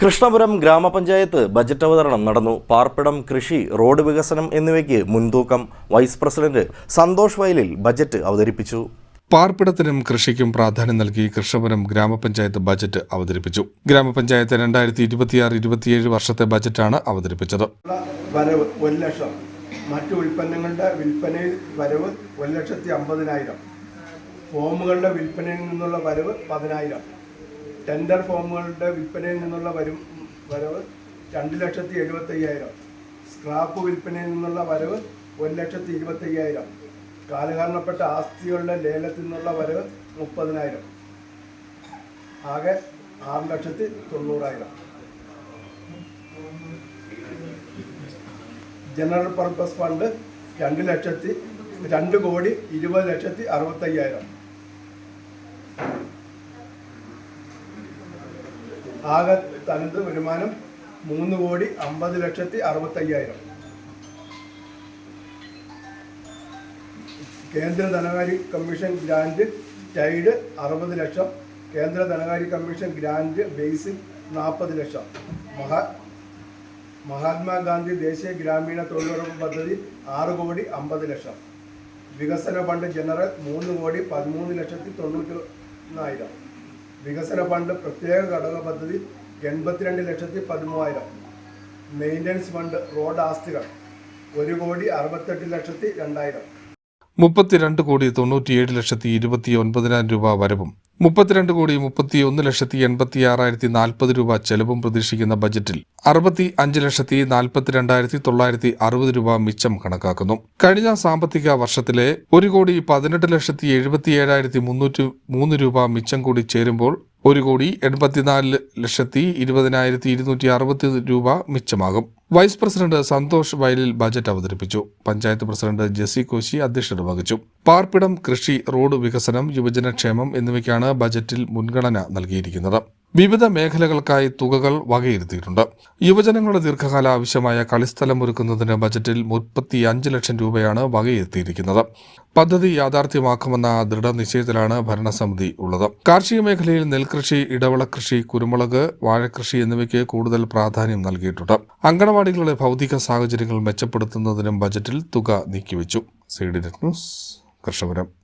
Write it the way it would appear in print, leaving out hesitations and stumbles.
കൃഷ്ണപുരം ഗ്രാമപഞ്ചായത്ത് ബജറ്റ് അവതരണം നടന്നു. പാർപ്പിടം, കൃഷി, റോഡ് വികസനം എന്നിവയ്ക്ക് മുൻതൂക്കം. വൈസ് പ്രസിഡന്റ് സന്തോഷ് വയലിൽ ബജറ്റ് അവതരിപ്പിച്ചു. പാർപ്പിടത്തിനും കൃഷിക്കും പ്രാധാന്യം നൽകി കൃഷ്ണപുരം ഗ്രാമപഞ്ചായത്ത് ബജറ്റ് അവതരിപ്പിച്ചു. ഗ്രാമപഞ്ചായത്ത് 2026-27 വർഷത്തെ ബജറ്റാണ് അവതരിപ്പിച്ചത്. വരവ് 1 ലക്ഷം, മറ്റു ഉൽപ്പന്നങ്ങളുടെ വിൽപ്പനയിൽ വരവ് 1,50,000, ഫോമുകളുടെ വിൽപ്പനയിൽ നിന്നുള്ള വരവ് 10,000, ടെൻഡർ ഫോമുകളുടെ വിൽപ്പനയിൽ നിന്നുള്ള വരവ് 2,75,000, സ്ക്രാപ്പ് വിൽപ്പനയിൽ നിന്നുള്ള വരവ് 1,25,000, കാലഹരണപ്പെട്ട ആസ്തികളുടെ ലേലത്തിൽ നിന്നുള്ള വരവ് 30,000, ആകെ 6,90,000. General purpose fund 2,20,65,000. ആകെ തനത് വരുമാനം 3,50,65,000. കേന്ദ്ര ധനകാര്യ കമ്മീഷൻ ഗ്രാന്റ് ടൈഡ് 60 ലക്ഷം, കേന്ദ്ര ധനകാര്യ കമ്മീഷൻ ഗ്രാന്റ് ബേസിക് 40 ലക്ഷം, മഹാത്മാഗാന്ധി ദേശീയ ഗ്രാമീണ തൊഴിലുറപ്പ് പദ്ധതി 6,50,00,000, വികസന ഫണ്ട് ജനറൽ 3,13,90,000, വികസന ഫണ്ട് പ്രത്യേക ഘടക പദ്ധതി 82,13,000, മെയിൻ്റനൻസ് ഫണ്ട് റോഡ് ആസ്തികൾ 1,68,02,000. 32,97,29,000 രൂപ വരവും 32,31,86,040 രൂപ ചെലവും പ്രതീക്ഷിക്കുന്ന ബജറ്റിൽ 65,42,960 രൂപ മിച്ചം കണക്കാക്കുന്നു. കഴിഞ്ഞ സാമ്പത്തിക വർഷത്തിലെ 1,18,77,303 രൂപ മിച്ചം കൂടി ചേരുമ്പോൾ 1,84,20,260 രൂപ മിച്ചമാകും. വൈസ് പ്രസിഡന്റ് സന്തോഷ് വയലിൽ ബജറ്റ് അവതരിപ്പിച്ചു. പഞ്ചായത്ത് പ്രസിഡന്റ് ജെസി കോശി അധ്യക്ഷത വഹിച്ചു. പാർപ്പിടം, കൃഷി, റോഡ് വികസനം, യുവജനക്ഷേമം എന്നിവയ്ക്കാണ് ബജറ്റിൽ മുൻഗണന നൽകിയിരിക്കുന്നത്. വിവിധ മേഖലകൾക്കായി തുകകൾ വകയിരുത്തിയിട്ടുണ്ട്. യുവജനങ്ങളുടെ ദീർഘകാല ആവശ്യമായ കളിസ്ഥലം ഒരുക്കുന്നതിന് ബജറ്റിൽ 35 ലക്ഷം രൂപയാണ് വകയിരുത്തിയിരിക്കുന്നത്. പദ്ധതി യാഥാർത്ഥ്യമാക്കുമെന്ന ദൃഢനിശ്ചയത്തിലാണ് ഭരണസമിതി ഉള്ളത്. കാർഷിക മേഖലയിൽ നെൽകൃഷി, ഇടവിളകൃഷി, കുരുമുളക്, വാഴകൃഷി എന്നിവയ്ക്ക് കൂടുതൽ പ്രാധാന്യം നൽകിയിട്ടുണ്ട്. അങ്കണവാടികളുടെ ഭൗതിക സാഹചര്യങ്ങൾ മെച്ചപ്പെടുത്തുന്നതിനും ബജറ്റിൽ തുക നീക്കിവെച്ചു. CDNet news, Krishnapuram.